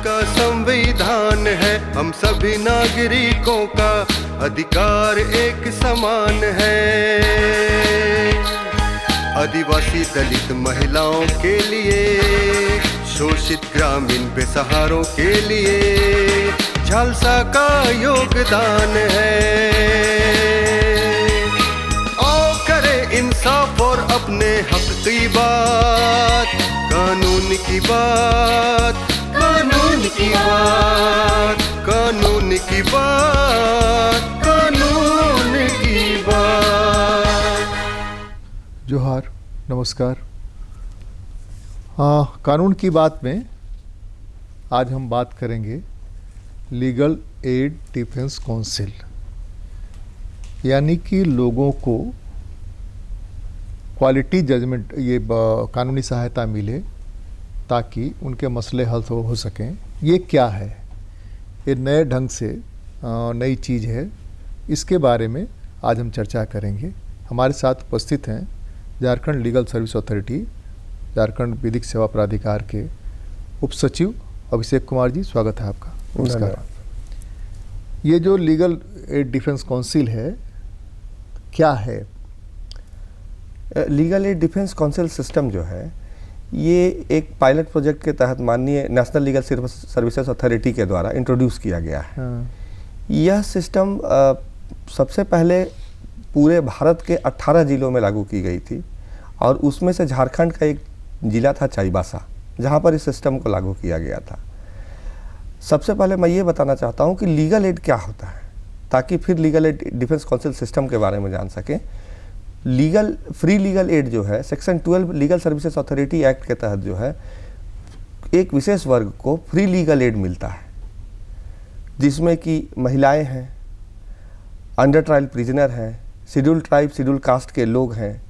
का संविधान है, हम सभी नागरिकों का अधिकार एक समान है। आदिवासी दलित महिलाओं के लिए, शोषित ग्रामीण बेसहारों के लिए झालसा का योगदान है। आओ करें इंसाफ और अपने हक की बात, कानून की बात, कानून की बात, कानून की बात, कानून की बात। जोहार, नमस्कार। कानून की बात में आज हम बात करेंगे लीगल एड डिफेंस काउंसिल, यानी कि लोगों को क्वालिटी जजमेंट, ये कानूनी सहायता मिले ताकि उनके मसले हल हो सकें। ये क्या है? ये नए ढंग से नई चीज़ है, इसके बारे में आज हम चर्चा करेंगे। हमारे साथ उपस्थित हैं Jharkhand legal service authority, Jharkhand विधिक सेवा प्राधिकार के उप सचिव अभिषेक कुमार जी, स्वागत है आपका। नमस्कार। ये जो लीगल एड डिफेंस काउंसिल है, क्या है? Legal aid defence council system जो है, ये एक पायलट प्रोजेक्ट के तहत माननीय नेशनल लीगल सर्विसेज अथॉरिटी के द्वारा इंट्रोड्यूस किया गया है। हाँ। यह सिस्टम सबसे पहले पूरे भारत के 18 जिलों में लागू की गई थी और उसमें से झारखंड का एक जिला था चाईबासा, जहाँ पर इस सिस्टम को लागू किया गया था। सबसे पहले मैं ये बताना चाहता हूँ कि लीगल एड क्या होता है, ताकि फिर legal aid defence council system के बारे में जान सकें। फ्री लीगल एड जो है, section 12 legal services authority act के तहत जो है, एक विशेष वर्ग को फ्री लीगल एड मिलता है, जिसमें कि महिलाएं हैं, अंडर ट्रायल प्रिजनर हैं, शेड्यूल ट्राइब शेड्यूल कास्ट के लोग हैं,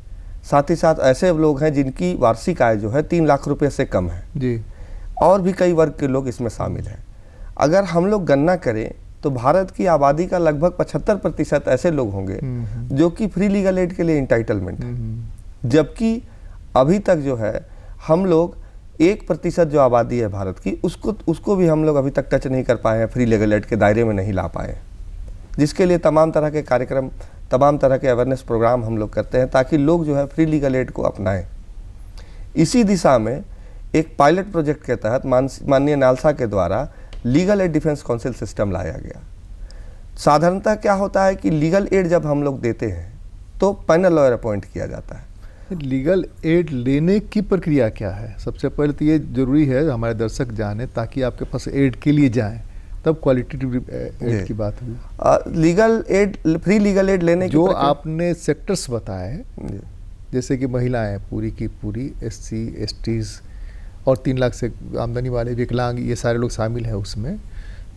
साथ ही साथ ऐसे लोग हैं जिनकी वार्षिक आय जो है 3 लाख रुपए से कम है जी, और भी कई वर्ग के लोग इसमें शामिल हैं। अगर हम लोग गणना करें तो भारत की आबादी का लगभग 75% ऐसे लोग होंगे जो कि फ्री लीगल एड के लिए इंटाइटलमेंट है, जबकि अभी तक जो है हम लोग 1% जो आबादी है भारत की, उसको भी हम लोग अभी तक टच नहीं कर पाए हैं, फ्री लीगल एड के दायरे में नहीं ला पाए, जिसके लिए तमाम तरह के कार्यक्रम, तमाम तरह के अवेयरनेस प्रोग्राम हम लोग करते हैं ताकि लोग जो है फ्री लीगल एड को अपनाएं। इसी दिशा में एक पायलट प्रोजेक्ट के तहत माननीय नालसा के द्वारा legal aid defence council system लाया गया। साधारणतः क्या होता है कि लीगल एड जब हम लोग देते हैं तो पैनल लॉयर अपॉइंट किया जाता है। लीगल एड लेने की प्रक्रिया क्या है? सबसे पहले तो ये जरूरी है हमारे दर्शक जाने, ताकि आपके पास एड के लिए जाएं, तब क्वालिटेटिव एड की बात हुई। Legal aid, free legal aid लेने जो आपने सेक्टर्स बताए, जैसे कि महिलाएं पूरी की पूरी, SC STs और 3 लाख से आमदनी वाले विकलांग, ये सारे लोग शामिल हैं उसमें।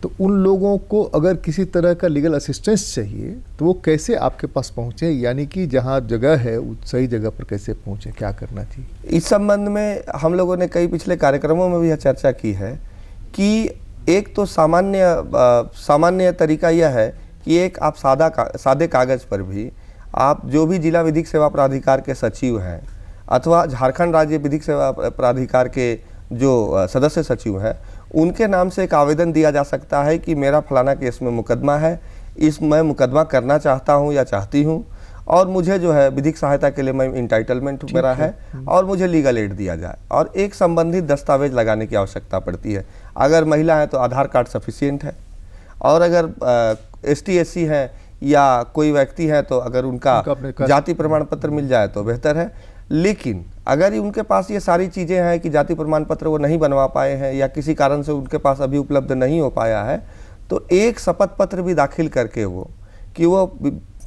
तो उन लोगों को अगर किसी तरह का लीगल असिस्टेंस चाहिए तो वो कैसे आपके पास पहुँचे, यानी कि जहाँ जगह है उस सही जगह पर कैसे पहुँचे, क्या करना चाहिए? इस संबंध में हम लोगों ने कई पिछले कार्यक्रमों में भी यह चर्चा की है कि एक तो सामान्य तरीका यह है कि एक आप सादे कागज़ पर भी आप जो भी जिला विधिक सेवा प्राधिकार के सचिव हैं अथवा झारखंड राज्य विधिक सेवा प्राधिकार के जो सदस्य सचिव हैं, उनके नाम से एक आवेदन दिया जा सकता है कि मेरा फलाना केस में मुकदमा है, मैं मुकदमा करना चाहता हूं या चाहती हूं, और मुझे जो है विधिक सहायता के लिए मैं इंटाइटलमेंट मेरा है और मुझे लीगल एड दिया जाए, और एक संबंधित दस्तावेज लगाने की आवश्यकता पड़ती है। अगर महिला है तो आधार कार्ड सफिशिएंट है, और अगर ST SC है या कोई व्यक्ति है तो अगर उनका जाति प्रमाण पत्र मिल जाए तो बेहतर है। लेकिन अगर उनके पास ये सारी चीज़ें हैं कि जाति प्रमाण पत्र वो नहीं बनवा पाए हैं या किसी कारण से उनके पास अभी उपलब्ध नहीं हो पाया है, तो एक शपथ पत्र भी दाखिल करके वो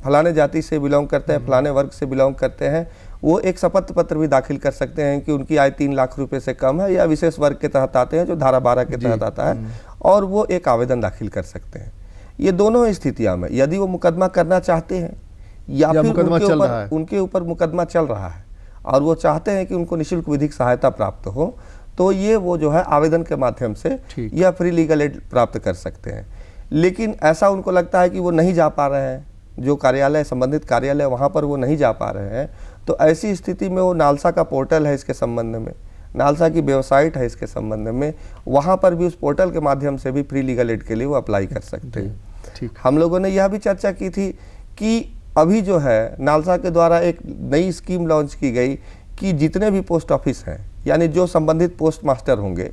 फलाने जाति से बिलोंग करते हैं, फलाने वर्ग से बिलोंग करते हैं, वो एक शपथ पत्र भी दाखिल कर सकते हैं कि उनकी आय 3 लाख रुपए से कम है या विशेष वर्ग के तहत आते हैं जो धारा 12 के तहत आता है, और वो एक आवेदन दाखिल कर सकते हैं। ये दोनों स्थितियों में यदि वो मुकदमा करना चाहते हैं या फिर उनके ऊपर मुकदमा चल रहा है और वो चाहते हैं कि उनको निःशुल्क विधिक सहायता प्राप्त हो, तो ये वो जो है आवेदन के माध्यम से या फ्री लीगल एड प्राप्त कर सकते हैं। लेकिन ऐसा उनको लगता है कि वो नहीं जा पा रहे हैं, जो कार्यालय, संबंधित कार्यालय वहाँ पर वो नहीं जा पा रहे हैं, तो ऐसी स्थिति में वो नालसा का पोर्टल है इसके संबंध में, नालसा की वेबसाइट है इसके संबंध में, वहाँ पर भी उस पोर्टल के माध्यम से भी फ्री लीगल एड के लिए वो अप्लाई कर सकते हैं। ठीक। हम लोगों ने यह भी चर्चा की थी कि अभी जो है नालसा के द्वारा एक नई स्कीम लॉन्च की गई कि जितने भी पोस्ट ऑफिस हैं, यानी जो संबंधित पोस्ट मास्टर होंगे,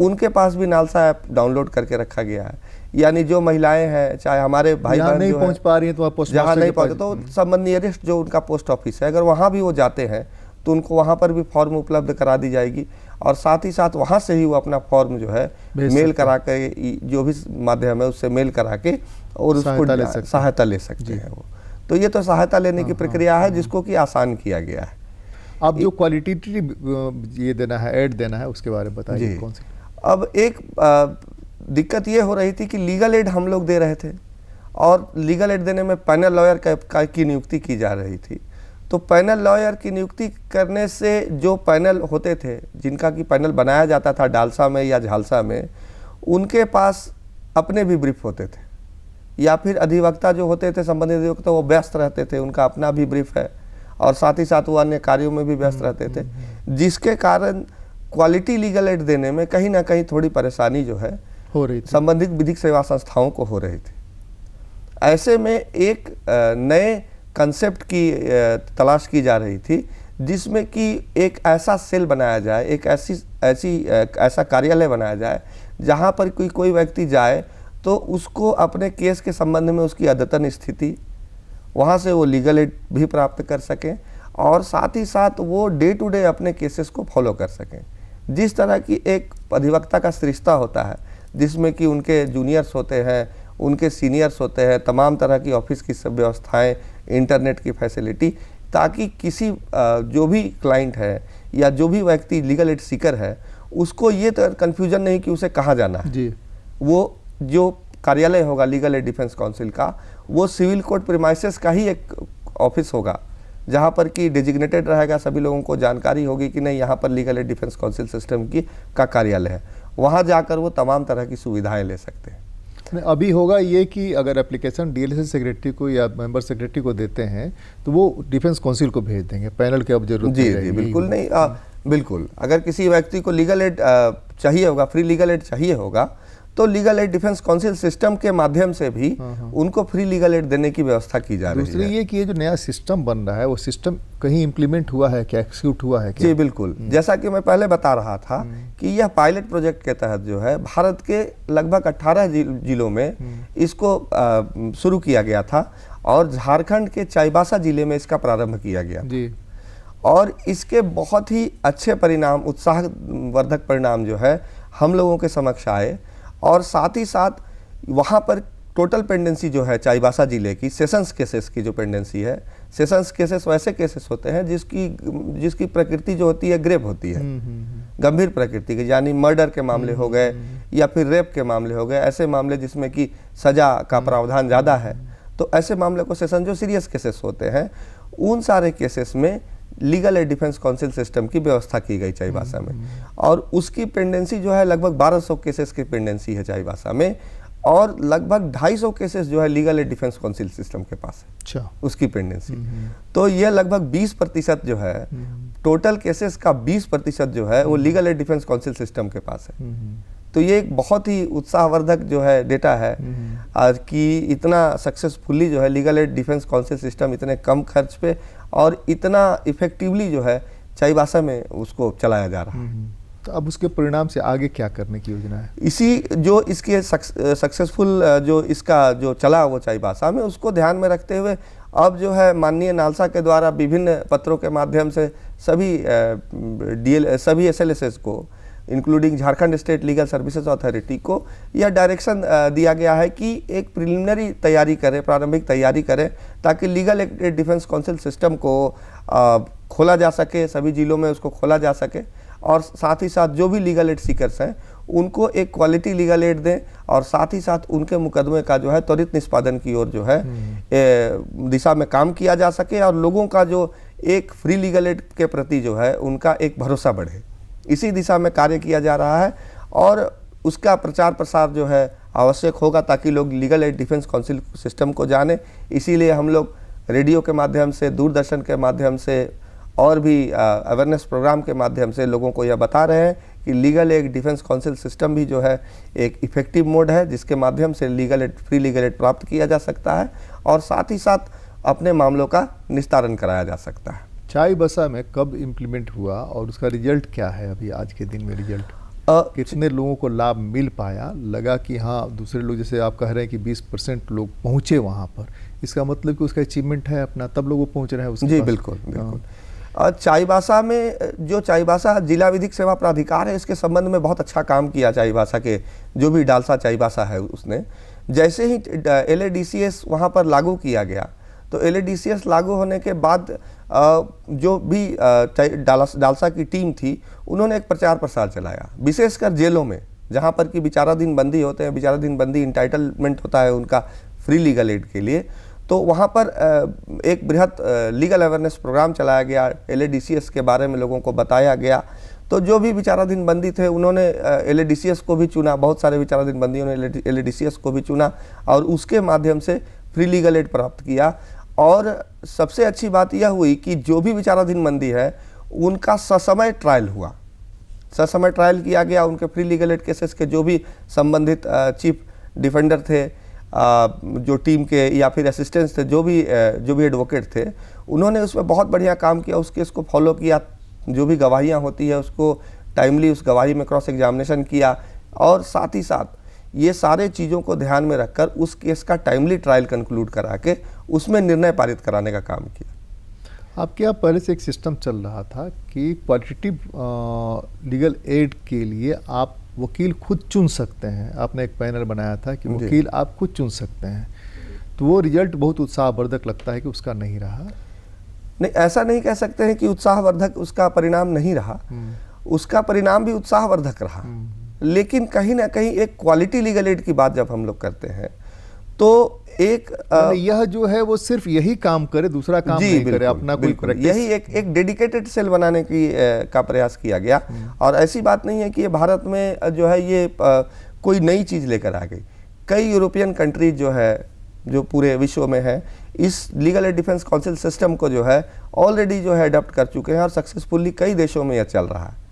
उनके पास भी नालसा ऐप डाउनलोड करके रखा गया है। यानी जो महिलाएं हैं, चाहे हमारे भाई बहन नहीं जो पहुंच पा रही हैं, तो पोस्ट जहाँ नहीं पहुँचे तो संबंध नियरेस्ट जो उनका पोस्ट ऑफिस है, अगर वहाँ भी वो जाते हैं तो उनको वहाँ पर भी फॉर्म उपलब्ध करा दी जाएगी, और साथ ही साथ वहाँ से ही वो अपना फॉर्म जो है मेल करा के, जो भी माध्यम है उससे मेल करा के और उसको सहायता ले सकते हैं वो। तो ये तो सहायता लेने की प्रक्रिया है जिसको कि आसान किया गया है। अब जो क्वालिटेटिव ये देना है, ऐड देना है, उसके बारे में बताइए कौन सी। अब एक दिक्कत ये हो रही थी कि लीगल एड हम लोग दे रहे थे और लीगल एड देने में पैनल लॉयर की नियुक्ति की जा रही थी। तो पैनल लॉयर की नियुक्ति करने से जो पैनल होते थे, जिनका कि पैनल बनाया जाता था डालसा में या झालसा में, उनके पास अपने भी ब्रीफ होते थे, या फिर अधिवक्ता जो होते थे, संबंधित अधिवक्ता, वो व्यस्त रहते थे, उनका अपना भी ब्रीफ है, और साथ ही साथ वो अन्य कार्यों में भी व्यस्त रहते थे, जिसके कारण क्वालिटी लीगल एड देने में कहीं ना कहीं थोड़ी परेशानी जो है हो रही थी, संबंधित विधिक सेवा संस्थाओं को हो रही थी। ऐसे में एक नए कंसेप्ट की तलाश की जा रही थी, जिसमें कि एक ऐसा सेल बनाया जाए, एक ऐसा कार्यालय बनाया जाए जहां पर कोई व्यक्ति जाए तो उसको अपने केस के संबंध में उसकी अद्यतन स्थिति, वहां से वो लीगल एड भी प्राप्त कर सकें, और साथ ही साथ वो डे टू डे अपने केसेस को फॉलो कर सकें। जिस तरह की एक अधिवक्ता का सरिश्ता होता है, जिसमें कि उनके जूनियर्स होते हैं, उनके सीनियर्स होते हैं, तमाम तरह की ऑफिस की सब व्यवस्थाएं, इंटरनेट की फैसिलिटी, ताकि किसी जो भी क्लाइंट है या जो भी व्यक्ति लीगल एड सीकर है, उसको ये कन्फ्यूजन नहीं कि उसे कहाँ जाना है जी। वो जो कार्यालय होगा लीगल एड डिफेंस काउंसिल का, वो सिविल कोर्ट प्रीमाइसेस का ही एक ऑफिस होगा, जहाँ पर कि डेजिग्नेटेड रहेगा, सभी लोगों को जानकारी होगी कि नहीं यहाँ पर legal aid defence council system का कार्यालय है। वहाँ जाकर वो तमाम तरह की सुविधाएं ले सकते हैं। अभी होगा ये कि अगर एप्लीकेशन डीएलएसए सेक्रेटरी को या मेंबर सेक्रेटरी को देते हैं तो वो डिफेंस काउंसिल को भेज देंगे, पैनल की अब जरूरत जी जी बिल्कुल नहीं, बिल्कुल। अगर किसी व्यक्ति को लीगल एड चाहिए होगा, फ्री लीगल एड चाहिए होगा, तो legal aid defence council system के माध्यम से भी उनको फ्री लीगल एड देने की व्यवस्था की जा रही है। दूसरी ये कि ये जो नया सिस्टम बन रहा है, वो सिस्टम कहीं इम्प्लीमेंट हुआ है क्या, एक्सिक्यूट हुआ है क्या? जी बिल्कुल, जैसा कि मैं पहले बता रहा था कि यह पायलट प्रोजेक्ट के तहत जो है भारत के लगभग 18 जिलों में इसको शुरू किया गया था, और झारखंड के चाईबासा जिले में इसका प्रारंभ किया गया जी। और इसके बहुत ही अच्छे परिणाम, उत्साहवर्धक परिणाम जो है हम लोगों के समक्ष आए, और साथ ही साथ वहाँ पर टोटल पेंडेंसी जो है चाईबासा जिले की, सेशंस केसेस की जो पेंडेंसी है, सेशंस केसेस वैसे केसेस होते हैं जिसकी प्रकृति जो होती है ग्रेव होती है, गंभीर प्रकृति के, यानी मर्डर के मामले हो गए या फिर रेप के मामले हो गए, ऐसे मामले जिसमें कि सजा का प्रावधान ज़्यादा है, तो ऐसे मामले को सेशन जो सीरियस केसेस होते हैं, उन सारे केसेस में legal aid defence council system की व्यवस्था की गई चाईबासा में, और उसकी पेंडेंसी जो है लगभग 1200 केसेस की पेंडेंसी है चाईबासा में, और लगभग 250 केसेस जो है legal aid defence council system के पास है। अच्छा, उसकी पेंडेंसी। तो ये लगभग 20% जो है, टोटल केसेस का 20% जो है वो legal aid defence council system के पास है। तो ये एक बहुत ही उत्साहवर्धक जो है डेटा है आज कि इतना सक्सेसफुली जो है legal aid defence council system इतने कम खर्च पे और इतना इफेक्टिवली जो है चाईबासा में उसको चलाया जा रहा है। तो अब उसके परिणाम से आगे क्या करने की योजना है? इसी जो इसके सक्सेसफुल जो इसका जो चला वो चाईबासा में, उसको ध्यान में रखते हुए अब जो है माननीय नालसा के द्वारा विभिन्न पत्रों के माध्यम से सभी SLSS को, including Jharkhand state legal services authority को यह डायरेक्शन दिया गया है कि एक प्रिलिमिनरी तैयारी करें, प्रारंभिक तैयारी करें, ताकि legal aid defence council system को खोला जा सके, सभी जिलों में उसको खोला जा सके, और साथ ही साथ जो भी लीगल एड सीकर्स हैं उनको एक क्वालिटी लीगल एड दें, और साथ ही साथ उनके मुकदमे का जो है त्वरित निष्पादन की ओर जो है दिशा में काम किया जा सके, और लोगों का जो एक फ्री लीगल एड के प्रति जो है उनका एक भरोसा बढ़े। इसी दिशा में कार्य किया जा रहा है, और उसका प्रचार प्रसार जो है आवश्यक होगा ताकि लोग legal aid defence council system को जाने। इसीलिए हम लोग रेडियो के माध्यम से, दूरदर्शन के माध्यम से और भी अवेयरनेस प्रोग्राम के माध्यम से लोगों को यह बता रहे हैं कि legal aid defence council system भी जो है एक इफेक्टिव मोड है, जिसके माध्यम से legal aid, free legal aid प्राप्त किया जा सकता है और साथ ही साथ अपने मामलों का निस्तारण कराया जा सकता है। चाईबासा में कब इम्प्लीमेंट हुआ और उसका रिजल्ट क्या है अभी आज के दिन में? रिजल्ट कितने लोगों को लाभ मिल पाया? लगा कि हाँ, दूसरे लोग जैसे आप कह रहे हैं कि 20% लोग पहुँचे वहाँ पर, इसका मतलब कि उसका अचीवमेंट है अपना, तब लोग वो पहुँच रहे हैं उसके जी पास? बिल्कुल बिल्कुल। चाईबासा में जो चाईबासा जिला विधिक सेवा प्राधिकार है, इसके संबंध में बहुत अच्छा काम किया चाईबासा के जो भी डालसा चाईबासा है उसने। जैसे ही LADCS वहाँ पर लागू किया गया तो LADCS लागू होने के बाद जो भी डालसा की टीम थी उन्होंने एक प्रचार प्रसार चलाया, विशेषकर जेलों में जहाँ पर कि विचाराधीन बंदी होते हैं, विचाराधीन बंदी इंटाइटलमेंट होता है उनका फ्री लीगल एड के लिए। तो वहाँ पर एक बृहत लीगल अवेयरनेस प्रोग्राम चलाया गया, LADCS के बारे में लोगों को बताया गया। तो जो भी विचाराधीन बंदी थे उन्होंने LADCS को भी चुना, बहुत सारे विचाराधीन बंदियों ने LADCS को भी चुना और उसके माध्यम से फ्री लीगल एड प्राप्त किया। और सबसे अच्छी बात यह हुई कि जो भी विचाराधीन बंदी है उनका ससमय ट्रायल हुआ, ससमय ट्रायल किया गया। उनके फ्री लीगल एड केसेस के जो भी संबंधित चीफ डिफेंडर थे, जो टीम के या फिर असिस्टेंट्स थे, जो भी एडवोकेट थे, उन्होंने उसमें बहुत बढ़िया काम किया, उस केस को फॉलो किया। जो भी गवाहियाँ होती है उसको टाइमली उस गवाही में क्रॉस एग्जामिनेशन किया और साथ ही साथ ये सारे चीज़ों को ध्यान में रखकर उस केस का टाइमली ट्रायल कंक्लूड करा के उसमें निर्णय पारित कराने का काम किया। आपके यहाँ पहले से एक सिस्टम चल रहा था कि क्वालिटेटिव लीगल एड के लिए आप वकील खुद चुन सकते हैं, आपने एक पैनल बनाया था कि वकील आप खुद चुन सकते हैं, तो वो रिजल्ट बहुत उत्साहवर्धक लगता है कि उसका नहीं रहा। नहीं, ऐसा नहीं कह सकते हैं कि उत्साहवर्धक उसका परिणाम नहीं रहा, उसका परिणाम भी उत्साहवर्धक रहा। लेकिन कहीं ना कहीं एक क्वालिटी लीगल एड की बात जब हम लोग करते हैं तो एक यह जो है वो सिर्फ यही काम करे, दूसरा काम नहीं करे, अपना कोई प्रैक्टिस, यही एक डेडिकेटेड सेल बनाने की का प्रयास किया गया। और ऐसी बात नहीं है कि ये भारत में जो है ये कोई नई चीज़ लेकर आ गई। कई यूरोपियन कंट्रीज जो है, जो पूरे विश्व में है, इस legal aid defence council system को जो है ऑलरेडी जो है अडॉप्ट कर चुके हैं और सक्सेसफुली कई देशों में यह चल रहा है।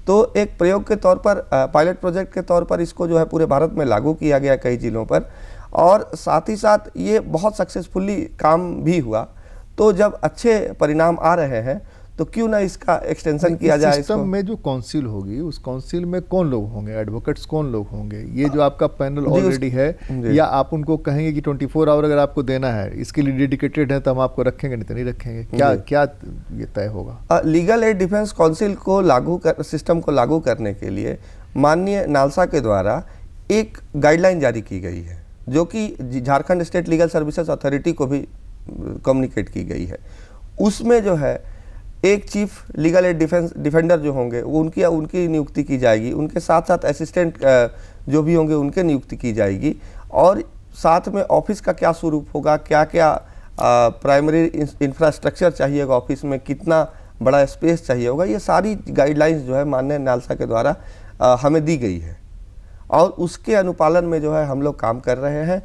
तो एक प्रयोग के तौर पर, पायलट प्रोजेक्ट के तौर पर इसको जो है पूरे भारत में लागू किया गया कई जिलों पर, और साथ ही साथ ये बहुत सक्सेसफुली काम भी हुआ। तो जब अच्छे परिणाम आ रहे हैं तो क्यों ना इसका एक्सटेंशन किया जाए। सिस्टम में जो काउंसिल होगी उस काउंसिल में कौन लोग होंगे, एडवोकेट्स कौन लोग होंगे? ये जो आपका पैनल ऑलरेडी है, या आप उनको कहेंगे कि 24 आवर अगर आपको देना है, इसके लिए डेडिकेटेड है तो हम आपको रखेंगे, नहीं तो नहीं रखेंगे? क्या ये तय होगा? लीगल एड डिफेंस काउंसिल को सिस्टम को लागू करने के लिए माननीय नालसा के द्वारा एक गाइडलाइन जारी की गई है, जो कि Jharkhand state legal services authority को भी कम्युनिकेट की गई है। उसमें जो है एक चीफ लीगल एड डिफेंडर जो होंगे वो उनकी नियुक्ति की जाएगी, उनके साथ साथ असिस्टेंट जो भी होंगे उनके नियुक्ति की जाएगी, और साथ में ऑफिस का क्या स्वरूप होगा, क्या क्या प्राइमरी इंफ्रास्ट्रक्चर चाहिए होगा ऑफिस में, कितना बड़ा स्पेस चाहिए होगा, ये सारी गाइडलाइंस जो है माननीय नालसा के द्वारा हमें दी गई है और उसके अनुपालन में जो है हम लोग काम कर रहे हैं।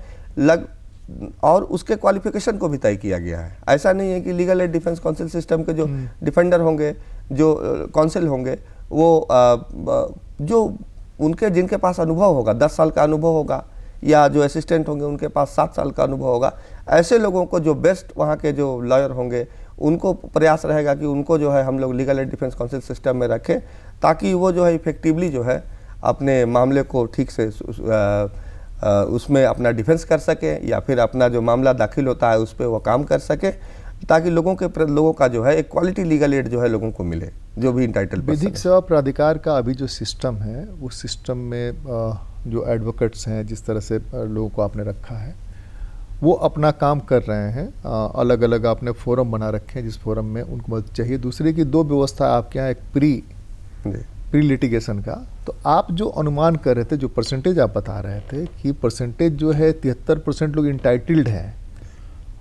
और उसके क्वालिफिकेशन को भी तय किया गया है। ऐसा नहीं है कि legal aid defence council system के जो डिफेंडर होंगे, जो काउंसिल होंगे, वो जो जिनके पास अनुभव होगा, 10 साल का अनुभव होगा, या जो असिस्टेंट होंगे उनके पास 7 साल का अनुभव होगा, ऐसे लोगों को जो बेस्ट वहाँ के जो लॉयर होंगे उनको प्रयास रहेगा कि उनको जो है हम लोग legal aid defence council system में रखें, ताकि वो जो है इफेक्टिवली जो है अपने मामले को ठीक से उसमें अपना डिफेंस कर सके, या फिर अपना जो मामला दाखिल होता है उस पर वो काम कर सके, ताकि लोगों का जो है एक क्वालिटी लीगल एड जो है लोगों को मिले, जो भी इंटाइटल पर्सन। विधिक सेवा प्राधिकार का अभी जो सिस्टम है, उस सिस्टम में जो एडवोकेट्स हैं, जिस तरह से लोगों को आपने रखा है, वो अपना काम कर रहे हैं। अलग अलग आपने फोरम बना रखे हैं, जिस फोरम में उनको मदद चाहिए। दूसरे की 2 व्यवस्था आपके यहाँ, एक प्री लिटिगेशन का, तो आप जो अनुमान कर रहे थे, जो परसेंटेज आप बता रहे थे कि परसेंटेज जो है 73% लोग इंटाइटल्ड हैं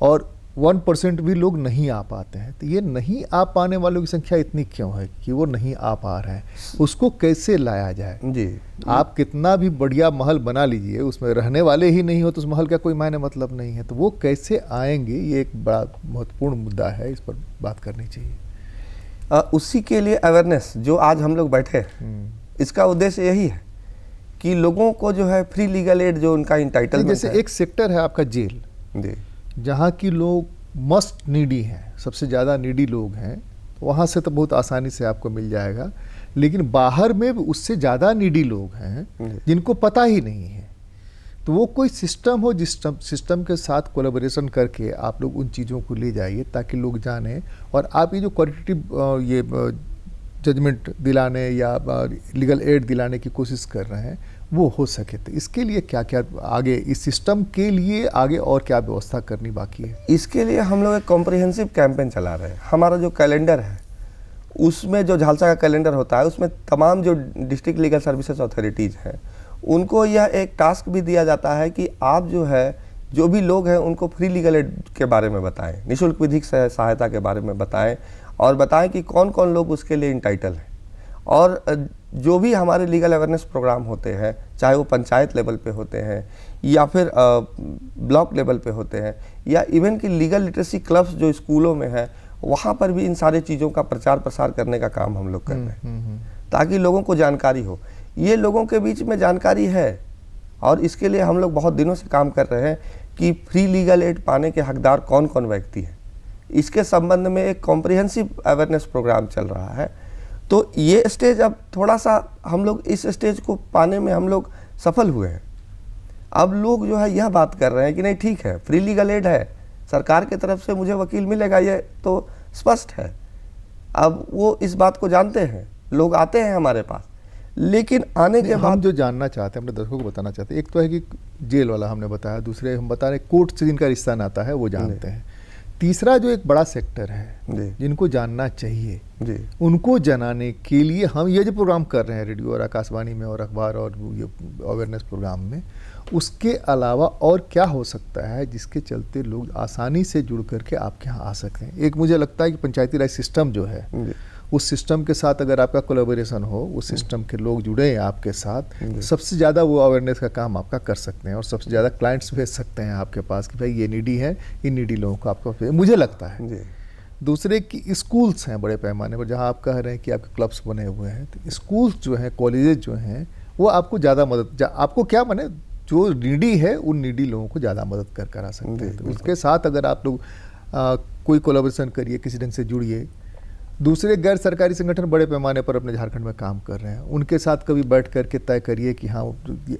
और 1% भी लोग नहीं आ पाते हैं, तो ये नहीं आ पाने वालों की संख्या इतनी क्यों है कि वो नहीं आ पा रहे हैं? उसको कैसे लाया जाए? जी, आप कितना भी बढ़िया महल बना लीजिए, उसमें रहने वाले ही नहीं हो तो उस महल का कोई मायने मतलब नहीं है। तो वो कैसे आएंगे, ये एक बड़ा महत्वपूर्ण मुद्दा है, इस पर बात करनी चाहिए। उसी के लिए अवेयरनेस जो आज हम लोग बैठे हैं, इसका उद्देश्य यही है कि लोगों को जो है फ्री लीगल एड जो उनका इंटाइटलमेंट जैसे है। एक सेक्टर है आपका जेल, जी जहाँ की लोग मस्ट नीडी हैं, सबसे ज़्यादा नीडी लोग हैं, वहाँ से तो बहुत आसानी से आपको मिल जाएगा। लेकिन बाहर में भी उससे ज़्यादा नीडी लोग हैं जिनको पता ही नहीं है। तो वो कोई सिस्टम हो जिस सिस्टम के साथ कोलैबोरेशन करके आप लोग उन चीज़ों को ले जाइए ताकि लोग जाने, और आप ये जो क्वालिटेटिव ये जजमेंट दिलाने या लीगल एड दिलाने की कोशिश कर रहे हैं वो हो सके। तो इसके लिए क्या क्या आगे इस सिस्टम के लिए आगे और क्या व्यवस्था करनी बाकी है? इसके लिए हम लोग एक कॉम्प्रिहेंसिव कैंपेन चला रहे हैं। हमारा जो कैलेंडर है उसमें जो झालसा का कैलेंडर होता है उसमें तमाम जो डिस्ट्रिक्ट लीगल सर्विसेज अथॉरिटीज़ हैं उनको यह एक टास्क भी दिया जाता है कि आप जो है जो भी लोग हैं उनको फ्री लीगल एड के बारे में बताएं, निःशुल्क विधिक सहायता के बारे में बताएं, और बताएं कि कौन कौन लोग उसके लिए इंटाइटल हैं। और जो भी हमारे लीगल अवेयरनेस प्रोग्राम होते हैं, चाहे वो पंचायत लेवल पे होते हैं या फिर ब्लॉक लेवल पे होते हैं, या इवन कि लीगल लिटरेसी क्लब्स जो स्कूलों में है, वहाँ पर भी इन सारे चीज़ों का प्रचार प्रसार करने का काम हम लोग कर रहे हैं ताकि लोगों को जानकारी हो। ये लोगों के बीच में जानकारी है और इसके लिए हम लोग बहुत दिनों से काम कर रहे हैं कि फ्री लीगल एड पाने के हकदार कौन कौन व्यक्ति हैं। इसके संबंध में एक कॉम्प्रिहेंसिव अवेयरनेस प्रोग्राम चल रहा है। तो ये स्टेज अब थोड़ा सा हम लोग इस स्टेज को पाने में हम लोग सफल हुए हैं। अब लोग जो है यह बात कर रहे हैं कि नहीं ठीक है, फ्री लीगल एड है, सरकार की तरफ से मुझे वकील मिलेगा, ये तो स्पष्ट है। अब वो इस बात को जानते हैं, लोग आते हैं हमारे पास, लेकिन आने के बाद हम जो जानना चाहते हैं, अपने दर्शकों को बताना चाहते हैं, एक तो है कि जेल वाला हमने बताया, दूसरे हम बता रहे कोर्ट से जिनका रिश्ता नाता है वो जानते हैं, तीसरा जो एक बड़ा सेक्टर है जिनको जानना चाहिए जी, उनको जनाने के लिए हम ये जो प्रोग्राम कर रहे हैं रेडियो और आकाशवाणी में और अखबार और ये अवेयरनेस प्रोग्राम में, उसके अलावा और क्या हो सकता है जिसके चलते लोग आसानी से जुड़ करके आपके यहाँ आ सकते हैं? एक मुझे लगता है कि पंचायती राज सिस्टम जो है उस सिस्टम के साथ अगर आपका कोलैबोरेशन हो, उस सिस्टम के लोग जुड़े हैं आपके साथ, सबसे ज़्यादा वो अवेयरनेस का काम आपका कर सकते हैं और सबसे ज़्यादा क्लाइंट्स भेज सकते हैं आपके पास कि भाई ये नीडी है, इन नीडी लोगों को आपका मुझे लगता है जी। दूसरे की स्कूल्स हैं बड़े पैमाने पर, जहाँ आप कह रहे हैं कि आपके क्लब्स बने हुए हैं, तो स्कूल्स जो हैं, कॉलेजेस जो हैं, वो आपको ज़्यादा मदद आपको क्या माने जो नीडी है उन नीडी लोगों को ज़्यादा मदद करा सकते हैं। तो उसके साथ अगर आप लोग कोई कोलैबोरेशन करिए, किसी ढंग से जुड़िए। दूसरे गैर सरकारी संगठन बड़े पैमाने पर अपने झारखंड में काम कर रहे हैं, उनके साथ कभी बैठ करके तय करिए कि हाँ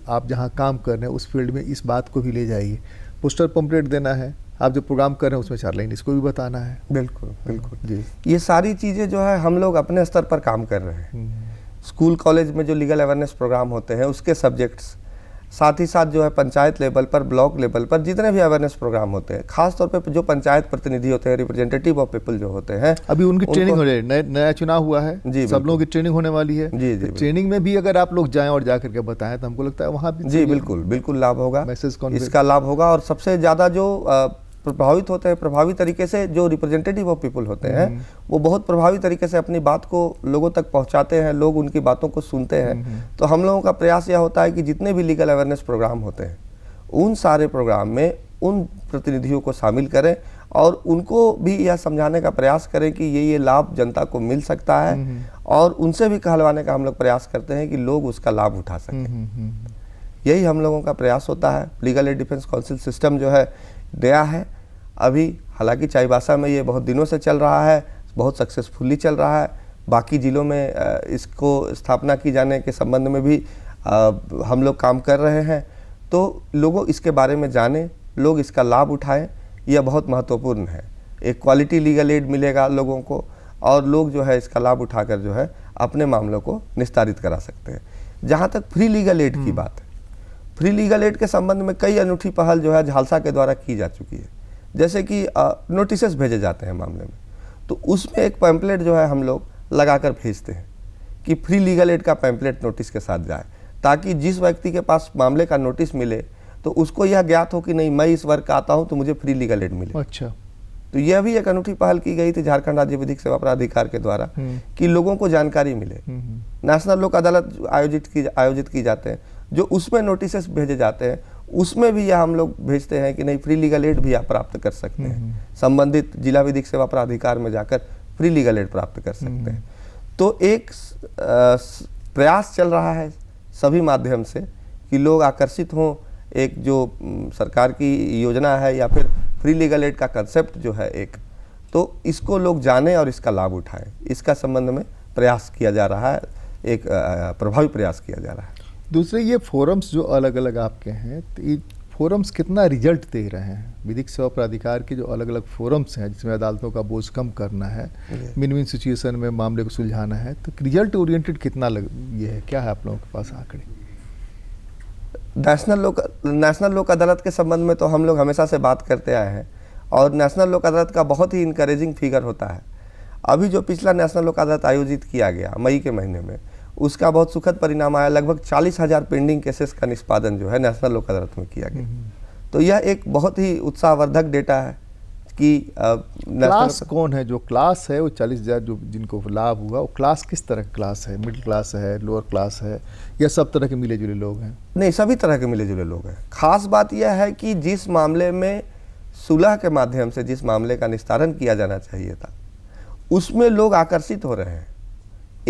आप जहाँ काम कर रहे हैं उस फील्ड में इस बात को भी ले जाइए। पोस्टर पंपलेट देना है, आप जो प्रोग्राम कर रहे हैं उसमें 4 लाइन इसको भी बताना है। बिल्कुल बिल्कुल जी, ये सारी चीज़ें जो है हम लोग अपने स्तर पर काम कर रहे हैं। स्कूल कॉलेज में जो लीगल अवेयरनेस प्रोग्राम होते हैं उसके सब्जेक्ट्स, साथ ही साथ जो है पंचायत लेवल पर, ब्लॉक लेवल पर जितने भी अवेयरनेस प्रोग्राम होते हैं, खास तौर पे जो पंचायत प्रतिनिधि होते हैं, रिप्रेजेंटेटिव ऑफ पीपल जो होते हैं, अभी उनकी ट्रेनिंग हो रही है, नया चुनाव हुआ है जी, सब लोगों की ट्रेनिंग होने वाली है। जी जी, ट्रेनिंग में भी अगर आप लोग जाएं और जा करके बताएं तो हमको लगता है वहाँ भी जी बिल्कुल बिल्कुल लाभ होगा, मैसेज इसका लाभ होगा। और सबसे ज़्यादा जो प्रभावित होते हैं, प्रभावी तरीके से जो रिप्रेजेंटेटिव ऑफ पीपल होते हैं, वो बहुत प्रभावी तरीके से अपनी बात को लोगों तक पहुंचाते हैं, लोग उनकी बातों को सुनते हैं। तो हम लोगों का प्रयास यह होता है कि जितने भी लीगल अवेयरनेस प्रोग्राम होते हैं उन सारे प्रोग्राम में उन प्रतिनिधियों को शामिल करें और उनको भी यह समझाने का प्रयास करें कि ये लाभ जनता को मिल सकता है, और उनसे भी कहलवाने का हम लोग प्रयास करते हैं कि लोग उसका लाभ उठा सकें। यही हम लोगों का प्रयास होता है। Legal aid defence council system जो है नया है अभी, हालांकि चाईबासा में ये बहुत दिनों से चल रहा है, बहुत सक्सेसफुली चल रहा है। बाकी ज़िलों में इसको स्थापना की जाने के संबंध में भी हम लोग काम कर रहे हैं। तो लोगों इसके बारे में जानें, लोग इसका लाभ उठाएं, यह बहुत महत्वपूर्ण है। एक क्वालिटी लीगल एड मिलेगा लोगों को और लोग जो है इसका लाभ उठाकर जो है अपने मामलों को निस्तारित करा सकते हैं। जहाँ तक फ्री लीगल एड की बात है, फ्री लीगल एड के संबंध में कई अनूठी पहल जो है झालसा के द्वारा की जा चुकी है। जैसे कि नोटिसेस भेजे जाते हैं मामले में, तो उसमें एक पैम्पलेट जो है हम लोग लगाकर भेजते हैं कि फ्री लीगल एड का पैम्पलेट नोटिस के साथ जाए, ताकि जिस व्यक्ति के पास मामले का नोटिस मिले तो उसको यह ज्ञात हो कि नहीं मैं इस वर्ग का आता हूँ तो मुझे फ्री लीगल एड मिले। अच्छा, तो यह भी एक अनूठी पहल की गई थी झारखंड राज्य विधिक सेवा प्राधिकार के द्वारा कि लोगों को जानकारी मिले। नेशनल लोक अदालत आयोजित की जाते हैं, जो उसमें नोटिसेस भेजे जाते हैं, उसमें भी यह हम लोग भेजते हैं कि नहीं फ्री लीगल एड भी आप प्राप्त कर सकते हैं। संबंधित जिला विधिक सेवा प्राधिकार में जाकर फ्री लीगल एड प्राप्त कर सकते हैं। तो एक प्रयास चल रहा है सभी माध्यम से कि लोग आकर्षित हों, एक जो सरकार की योजना है या फिर फ्री लीगल एड का कंसेप्ट जो है एक, तो इसको लोग जानें और इसका लाभ उठाएं। इसका संबंध में प्रयास किया जा रहा है, एक प्रभावी प्रयास किया जा रहा है। दूसरे ये फोरम्स जो अलग अलग आपके हैं, तो ये फोरम्स कितना रिजल्ट दे रहे हैं? विधिक सेवा प्राधिकार के जो अलग अलग फोरम्स हैं जिसमें अदालतों का बोझ कम करना है, विन विन सिचुएशन में मामले को सुलझाना है, तो रिजल्ट ओरिएंटेड कितना ये है, क्या है आप लोगों के पास आंकड़े? नेशनल लोक अदालत के संबंध में तो हम लोग हमेशा से बात करते आए हैं और नेशनल लोक अदालत का बहुत ही इनकरेजिंग फिगर होता है। अभी जो पिछला नेशनल लोक अदालत आयोजित किया गया मई के महीने में, उसका बहुत सुखद परिणाम आया। लगभग 40,000 पेंडिंग केसेस का निष्पादन जो है नेशनल लोक अदालत में किया गया। तो यह एक बहुत ही उत्साहवर्धक डेटा है कि क्लास कौन है, जो क्लास है वो 40,000 जो जिनको लाभ हुआ, वो क्लास किस तरह का क्लास है? मिडिल क्लास है, लोअर क्लास है, या सब तरह के मिले जुले लोग हैं? नहीं, सभी तरह के मिले जुले लोग हैं। खास बात यह है कि जिस मामले में सुलह के माध्यम से जिस मामले का निस्तारण किया जाना चाहिए था, उसमें लोग आकर्षित हो रहे हैं।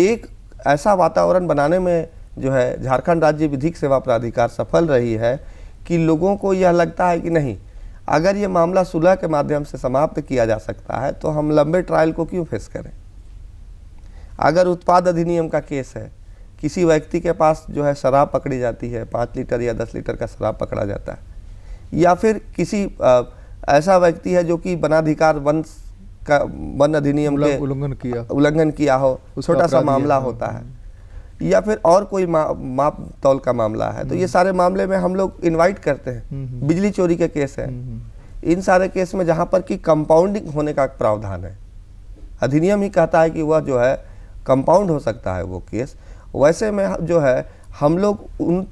एक ऐसा वातावरण बनाने में जो है झारखंड राज्य विधिक सेवा प्राधिकार सफल रही है कि लोगों को यह लगता है कि नहीं, अगर ये मामला सुलह के माध्यम से समाप्त किया जा सकता है तो हम लंबे ट्रायल को क्यों फेस करें। अगर उत्पाद अधिनियम का केस है, किसी व्यक्ति के पास जो है शराब पकड़ी जाती है, 5 लीटर या 10 लीटर का शराब पकड़ा जाता है, या फिर किसी ऐसा व्यक्ति है जो कि वनाधिकार वन अधिनियम के उल्लंघन किया हो, छोटा सा मामला होता है, या फिर और कोई माप तौल का मामला है, तो ये सारे मामले में हम लोग इनवाइट करते हैं। बिजली चोरी के केस है, इन सारे केस में जहाँ पर कि कंपाउंडिंग होने का प्रावधान है, अधिनियम ही कहता है कि वह जो है कंपाउंड हो सकता है वो केस, वैसे में जो है हम लोग उन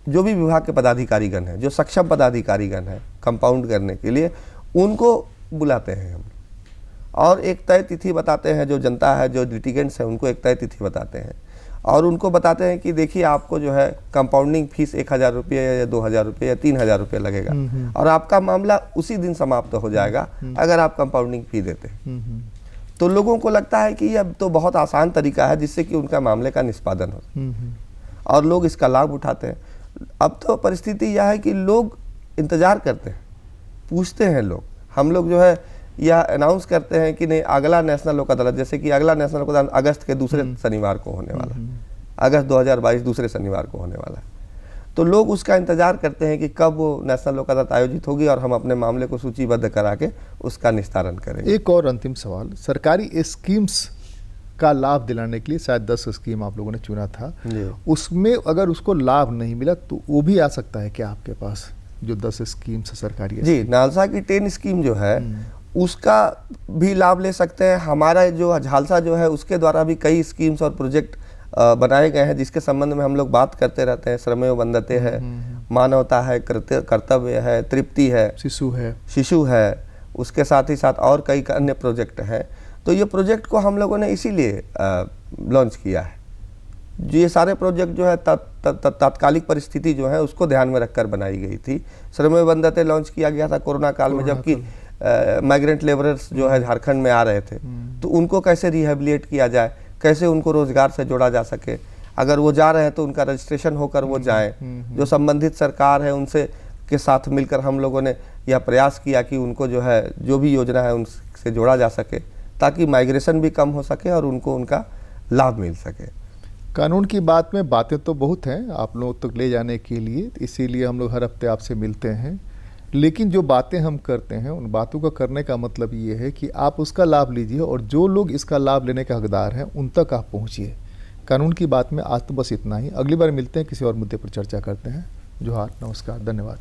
जो भी विभाग के पदाधिकारीगण हैं, जो सक्षम पदाधिकारीगण हैं कंपाउंड करने के लिए, उनको बुलाते हैं हम और एक तय तिथि बताते हैं। जो जनता है, जो लिटिगेंट्स हैं, उनको एक तय तिथि बताते हैं और उनको बताते हैं कि देखिए आपको जो है कंपाउंडिंग फीस 1,000 रुपये या 2,000 रुपये या 3,000 रुपये लगेगा और आपका मामला उसी दिन समाप्त हो जाएगा अगर आप कंपाउंडिंग फी देते हैं। तो लोगों को लगता है कि यह तो बहुत आसान तरीका है जिससे कि उनका मामले का निष्पादन हो और लोग इसका लाभ उठाते हैं। अब तो परिस्थिति यह है कि लोग इंतजार करते हैं, पूछते हैं लोग। हम लोग जो है यह अनाउंस करते हैं कि नहीं, अगला नेशनल लोक अदालत, जैसे कि अगला नेशनल लोक अदालत अगस्त के दूसरे शनिवार को होने वाला है, अगस्त 2022 दूसरे शनिवार को होने वाला है। तो लोग उसका इंतजार करते हैं कि कब वो नेशनल लोक अदालत आयोजित होगी और हम अपने मामले को सूचीबद्ध करा के उसका निस्तारण करेंगे। एक और अंतिम सवाल, सरकारी स्कीम्स का लाभ दिलाने के लिए शायद 10 स्कीम आप लोगों ने चुना था, उसमें अगर उसको लाभ नहीं मिला तो वो भी आ सकता है क्या आपके पास, जो 10 स्कीम्स है सरकारी? जी, नालसा की 10 स्कीम जो है उसका भी लाभ ले सकते हैं। हमारा जो झालसा जो है उसके द्वारा भी कई स्कीम्स और प्रोजेक्ट बनाए गए हैं जिसके संबंध में हम लोग बात करते रहते हैं। श्रमेव बंधते है, मानवता है, कर्तव्य है, तृप्ति है, शिशु है, उसके साथ ही साथ और कई अन्य प्रोजेक्ट हैं। तो ये प्रोजेक्ट को हम लोगों ने इसीलिए लॉन्च किया है। जो ये सारे प्रोजेक्ट जो है तात्कालिक परिस्थिति जो है उसको ध्यान में रखकर बनाई गई थी। श्रमेव बंधते लॉन्च किया गया था कोरोना काल में, जबकि माइग्रेंट लेबरर्स जो है झारखंड में आ रहे थे, तो उनको कैसे रिहेबिलिटेट किया जाए, कैसे उनको रोजगार से जोड़ा जा सके। अगर वो जा रहे हैं तो उनका रजिस्ट्रेशन होकर वो जाएं। जो संबंधित सरकार है उनसे के साथ मिलकर हम लोगों ने यह प्रयास किया कि उनको जो है जो भी योजना है उनसे जोड़ा जा सके, ताकि माइग्रेशन भी कम हो सके और उनको उनका लाभ मिल सके। कानून की बात में बातें तो बहुत हैं आप लोग तक ले जाने के लिए, इसीलिए हम लोग हर हफ्ते आपसे मिलते हैं, लेकिन जो बातें हम करते हैं उन बातों का करने का मतलब ये है कि आप उसका लाभ लीजिए और जो लोग इसका लाभ लेने के हकदार हैं उन तक आप पहुँचिए। कानून की बात में आज तो बस इतना ही, अगली बार मिलते हैं, किसी और मुद्दे पर चर्चा करते हैं। जोहार, नमस्कार, धन्यवाद।